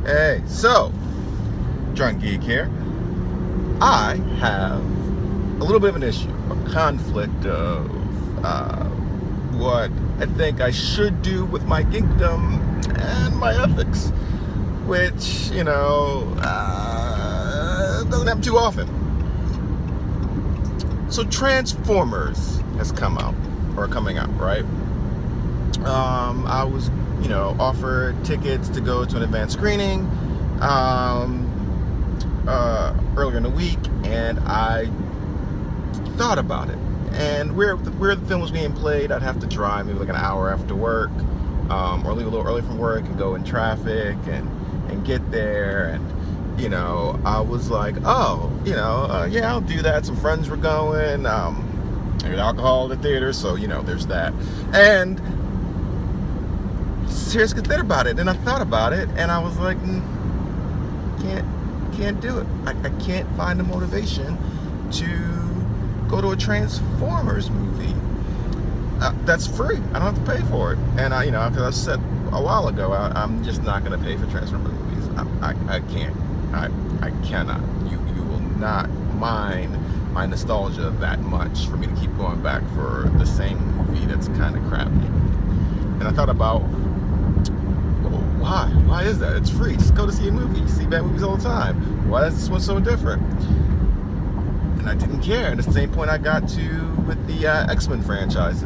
Hey, so, Drunk Geek here. I have a little bit of an issue, a conflict of what I think I should do with my geekdom and my ethics, which, doesn't happen too often. So, Transformers has come out, or coming out, right? I was, offered tickets to go to an advanced screening earlier in the week, and I thought about it. And where the film was being played, I'd have to drive maybe like an hour after work, or leave a little early from work and go in traffic and get there. And I was like, yeah, I'll do that. Some friends were going. There's alcohol at the theater, so there's that. And seriously considered about it, and I thought about it, and I was like, can't do it. I can't find the motivation to go to a Transformers movie that's free. I don't have to pay for it. And because I said a while ago, I'm just not going to pay for Transformers movies. I can't. I cannot. You will not mind my nostalgia that much for me to keep going back for the same movie that's kind of crappy. And I thought about, why? Why is that? It's free. Just go to see a movie. You see bad movies all the time. Why is this one so different? And I didn't care. And it's the same point I got to with the X-Men franchise,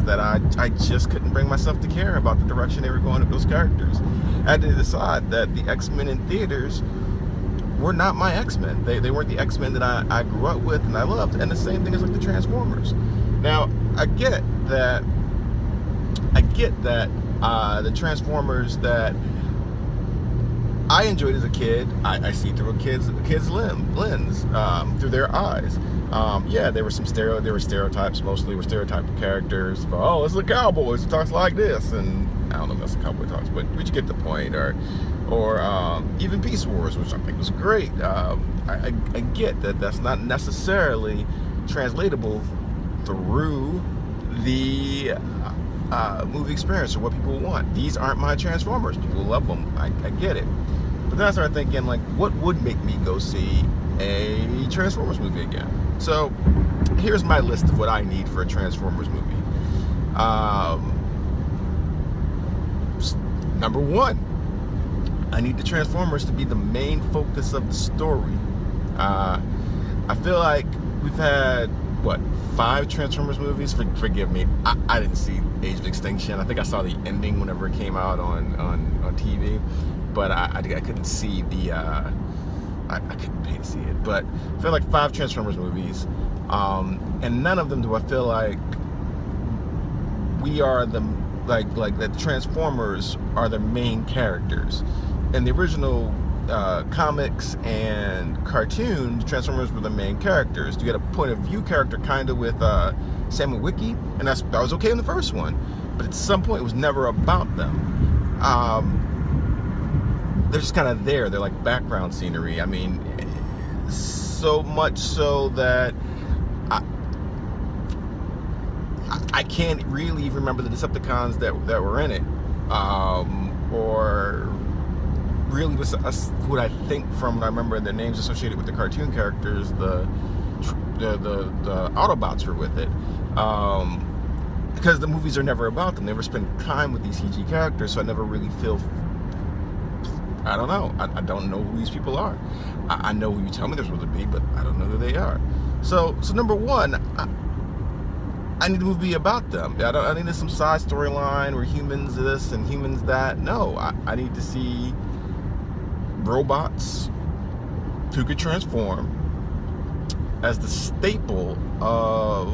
that I just couldn't bring myself to care about the direction they were going with those characters. I had to decide that the X-Men in theaters were not my X-Men. They weren't the X-Men that I grew up with and I loved. And the same thing is like the Transformers. Now, I get that the Transformers that I enjoyed as a kid, I see through a kid's lens, through their eyes. Yeah, there were stereotypes. Mostly were stereotyped characters. But, oh, it's the Cowboys. He talks like this, and I don't know if that's the Cowboy talks, but you get the point. Or even Beast Wars, which I think was great. I get that that's not necessarily translatable through the movie experience or what people want. These aren't my Transformers. People love them. I get it. But then I started thinking, like, what would make me go see a Transformers movie again? So here's my list of what I need for a Transformers movie. Number one, I need the Transformers to be the main focus of the story. I feel like we've had, 5 Transformers movies? Forgive me, I didn't see Age of Extinction. I think I saw the ending whenever it came out on TV, but I couldn't see the, I couldn't pay to see it. But I feel like 5 Transformers movies, and none of them do I feel like we are the, like the Transformers are the main characters. In the original comics and cartoons, Transformers were the main characters. You had a point of view character kind of with Sam Witwicky, and that was okay in the first one, but at some point it was never about them. They're just kind of there. They're like background scenery. I mean, so much so that I can't really remember the Decepticons that were in it, or really was what I think from when I remember their names associated with the cartoon characters. The Autobots were with it, because the movies are never about them. They never spend time with these CG characters, so I never really feel. I don't know. I don't know who these people are. I know who you tell me they're supposed to be, but I don't know who they are. So number one, I need the movie about them. I need some side storyline where humans this and humans that. No, I need to see robots who could transform as the staple of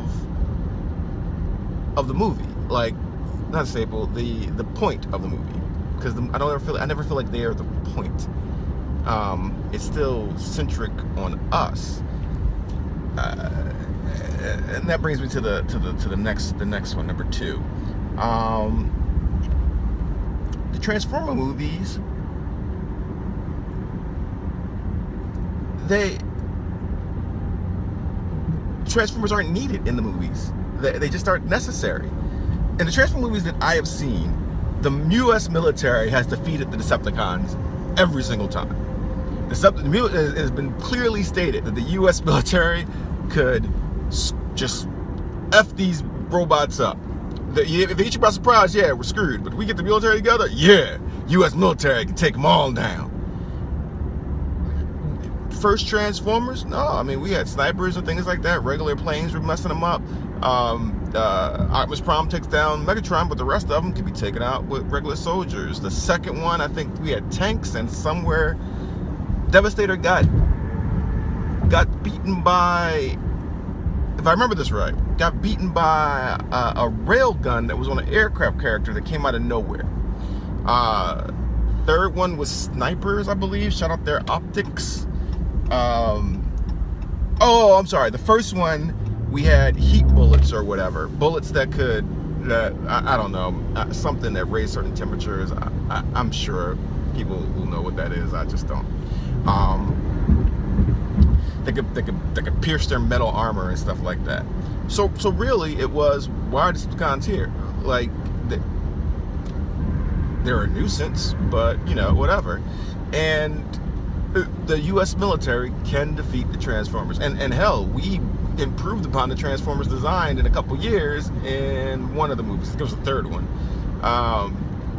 the movie. Like, not staple, the point of the movie. Because I never feel like they are the point. It's still centric on us. And that brings me to the next one, number 2. The Transformer movies, Transformers aren't needed in the movies. They just aren't necessary. In the Transformer movies that I have seen, the U.S. military has defeated the Decepticons every single time. It has been clearly stated that the U.S. military could just F these robots up. If they hit you by surprise, yeah, we're screwed. But if we get the military together, yeah, U.S. military can take them all down. First Transformers, no, I mean, we had snipers and things like that. Regular planes were messing them up. Optimus Prime takes down Megatron, but the rest of them could be taken out with regular soldiers. The second one, I think we had tanks, and somewhere Devastator got beaten by, if I remember this right, got beaten by a rail gun that was on an aircraft character that came out of nowhere. Third one was snipers, I believe. Shout out their optics. Oh, I'm sorry. The first one, we had heat bullets or whatever. Bullets that could, I don't know, something that raised certain temperatures. I'm sure people will know what that is. I just don't. They could pierce their metal armor and stuff like that. So really, it was, why are the Decepticons here? Like, they're a nuisance, but, you know, whatever. And the U.S. military can defeat the Transformers. And hell, we improved upon the Transformers design in a couple years in one of the movies. I think it was the third one.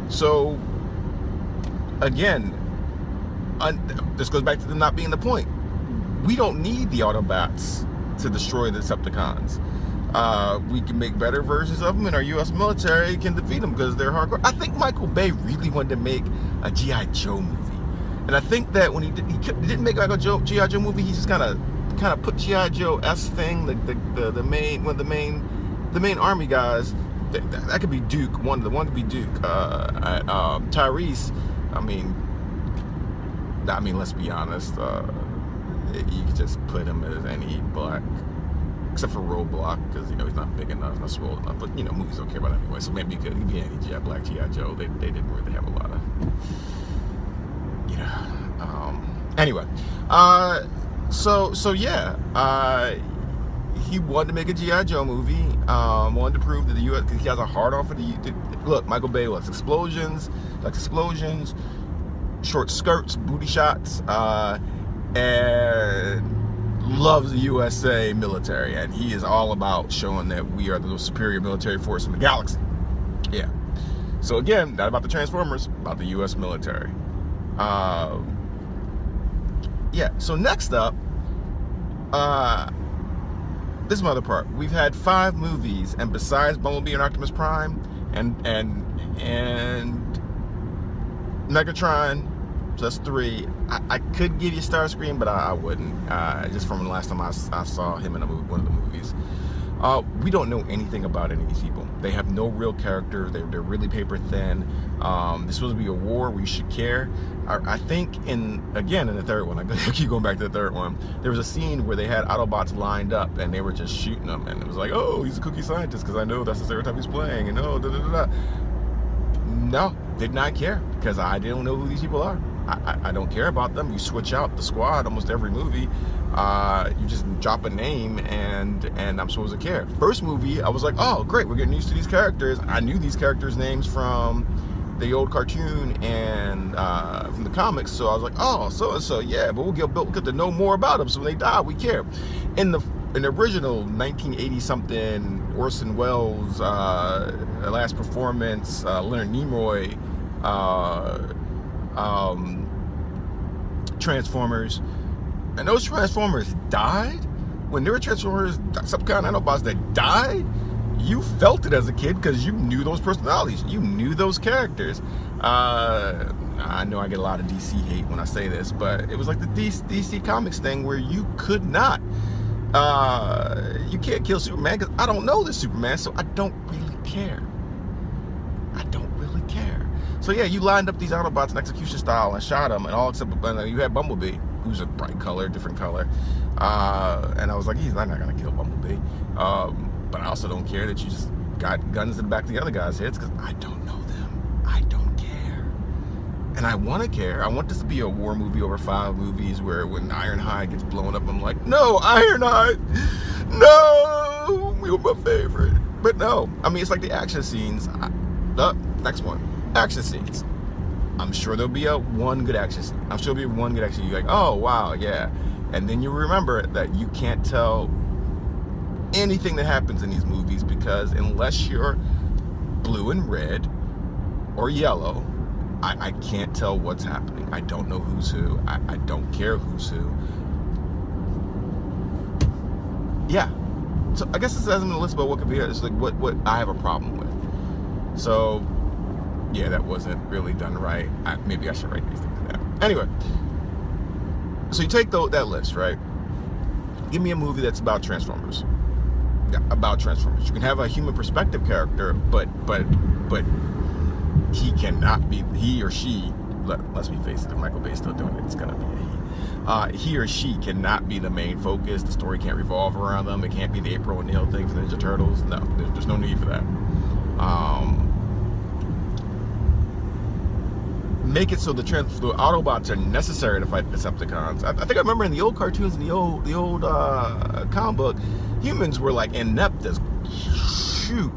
So, again, this goes back to them not being the point. We don't need the Autobots to destroy the Decepticons. We can make better versions of them, and our U.S. military can defeat them because they're hardcore. I think Michael Bay really wanted to make a G.I. Joe movie. And I think that when he didn't make like a G.I. Joe movie, he just kind of put G.I. Joe-esque thing, the main army guys. That could be Duke. One could be Duke. Tyrese. I mean, let's be honest. You could just put him as any black, except for Roadblock, because you know he's not big enough, not swole enough. But you know, movies don't care about it anyway. So maybe he'd be any black G.I. Joe. They didn't really have a lot of. Anyway, so yeah, he wanted to make a G.I. Joe movie, wanted to prove that the U.S., because he has a hard-on for look, Michael Bay likes explosions, short skirts, booty shots, and loves the USA military, and he is all about showing that we are the most superior military force in the galaxy. Yeah. So again, not about the Transformers, about the U.S. military. Yeah, so next up, this is my other part. We've had 5 movies, and besides Bumblebee and Optimus Prime and Megatron, so that's 3. I could give you Starscream, but I wouldn't. Just from the last time I saw him in one of the movies. We don't know anything about any of these people. They have no real character. They're really paper thin. This is supposed to be a war where you should care. I think in the third one, I keep going back to the third one, there was a scene where they had Autobots lined up and they were just shooting them, and it was like, oh, he's a kooky scientist because I know that's the stereotype he's playing, and oh, No, did not care, because I don't know who these people are. I don't care about them. You switch out the squad almost every movie. You just drop a name and I'm supposed to care. First movie, I was like, oh, great, we're getting used to these characters. I knew these characters' names from the old cartoon and from the comics, so I was like, oh, so-and-so, yeah, but we'll get to know more about them, so when they die, we care. In the original 1980-something Orson Welles last performance, Leonard Nimoy Transformers, and those Transformers died. When there were Transformers, some kind of Autobots that died, you felt it as a kid because you knew those personalities, you knew those characters. I know I get a lot of DC hate when I say this, but it was like the DC Comics thing where you could not, you can't kill Superman because I don't know this Superman, so I don't really care. So yeah, you lined up these Autobots in execution style and shot them, and all except you had Bumblebee, who's a bright color, different color, and I was like, he's not gonna kill Bumblebee, but I also don't care that you just got guns in the back of the other guys' heads because I don't know them. I don't care, and I want to care. I want this to be a war movie over 5 movies where when Ironhide gets blown up, I'm like, no, Ironhide, no, you're my favorite. But no, I mean, it's like the action scenes. The next one. Action scenes. I'm sure there'll be one good action scene. I'm sure there'll be one good action scene. You're like, oh, wow, yeah. And then you remember that you can't tell anything that happens in these movies because unless you're blue and red or yellow, I can't tell what's happening. I don't know who's who. I don't care who's who. Yeah. So I guess this hasn't been a list about what could be. It's like what I have a problem with. So yeah, that wasn't really done right. Maybe I should write these things down. Anyway, so you take that list, right? Give me a movie that's about Transformers. Yeah, about Transformers. You can have a human perspective character, but he or she, let's be face it, if Michael Bay's still doing it, it's gonna be a he. He or she cannot be the main focus. The story can't revolve around them. It can't be the April O'Neil thing for the Ninja Turtles. No, there's no need for that. Make it so the Autobots are necessary to fight the Decepticons. I think I remember in the old cartoons, in the old comic book, humans were like inept as shoot.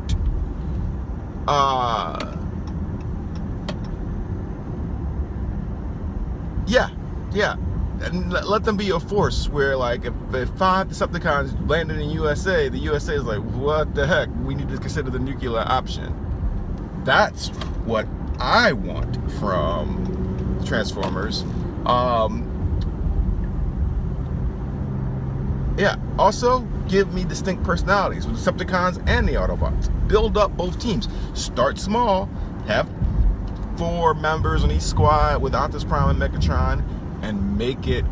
Yeah. And let them be a force where, like, if 5 Decepticons landed in USA, the USA is like, what the heck? We need to consider the nuclear option. That's what I want from Transformers. Yeah. Also, give me distinct personalities with the Decepticons and the Autobots. Build up both teams. Start small. Have 4 members on each squad with Optimus Prime and Megatron, and make it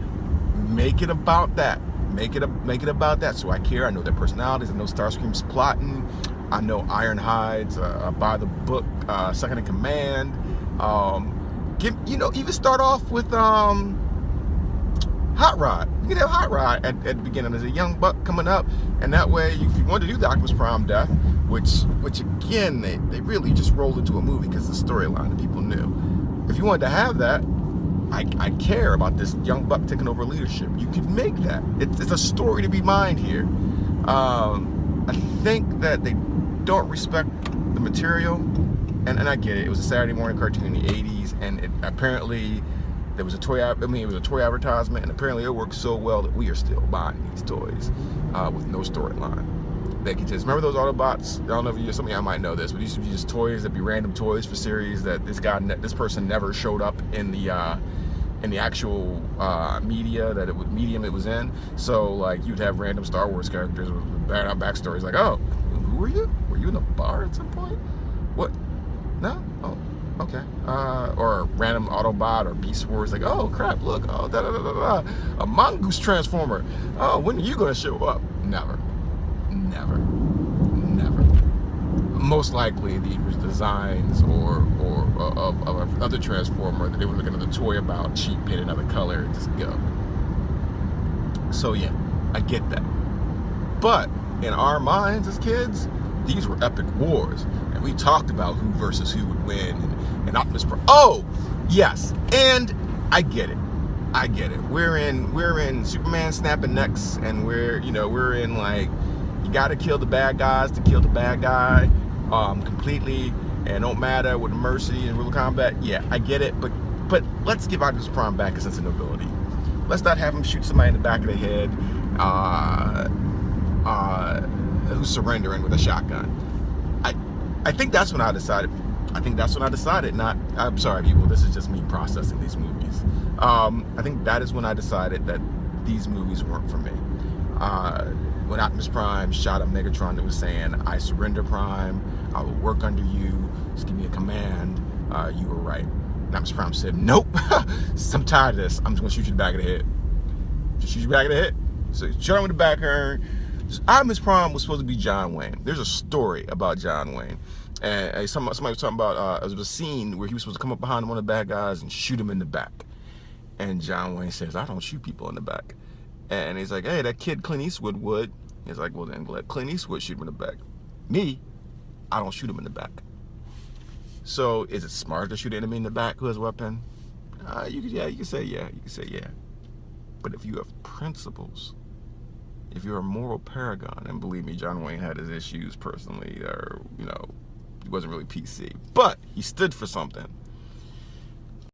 about that. Make it about that. So I care. I know their personalities. I know Starscream's plotting. I know Ironhide's by the book, second in command. Even start off with Hot Rod. You can have Hot Rod at the beginning as a young buck coming up, and that way, if you want to do the Optimus Prime death, which again they really just rolled into a movie because the storyline that people knew. If you wanted to have that, I care about this young buck taking over leadership. You could make that. It's a story to be mined here. I think that they don't respect the material, and I get it. It was a Saturday morning cartoon in the 80s, and apparently there was a toy. It was a toy advertisement, and apparently it worked so well that we are still buying these toys with no storyline. They can just remember those Autobots. I don't know if some of y'all might know this, but these used to be just toys. That'd be random toys for series that this person never showed up in the actual medium it was in. So like you'd have random Star Wars characters with backstories like, oh, who were you? Were you in a bar at some point? What? No? Oh, okay. Or a random Autobot or Beast Wars like, oh crap, look, oh a mongoose transformer. Oh, when are you gonna show up? Never. Most likely these were designs or of other transformer that they were looking at the toy about, cheap, paint another color, and just go. So yeah, I get that. But in our minds as kids, these were epic wars, and we talked about who versus who would win, and Optimus Prime. Oh, yes, and I get it. We're in Superman snapping necks, and we're in like, you gotta kill the bad guys to kill the bad guy completely, and don't matter with mercy and real combat. Yeah, I get it, but let's give Optimus Prime back a sense of nobility. Let's not have him shoot somebody in the back of the head who's surrendering with a shotgun. I think that's when I decided. I'm sorry, people. This is just me processing these movies. I think that is when I decided that these movies weren't for me. When Optimus Prime shot a Megatron that was saying, I surrender, Prime, I will work under you, just give me a command, you were right. And Optimus Prime said, nope, I'm tired of this, I'm just gonna shoot you in the back of the head. Just shoot you in the back of the head. So shot him with the back iron. Optimus Prime was supposed to be John Wayne. There's a story about John Wayne. And somebody was talking about, there was a scene where he was supposed to come up behind one of the bad guys and shoot him in the back. And John Wayne says, I don't shoot people in the back. And he's like, hey, that kid Clint Eastwood would. He's like, well, then let Clint Eastwood shoot him in the back. Me, I don't shoot him in the back. So is it smart to shoot an enemy in the back who has a weapon? You can say yeah. But if you have principles, if you're a moral paragon, and believe me, John Wayne had his issues personally, or, He wasn't really PC, but he stood for something.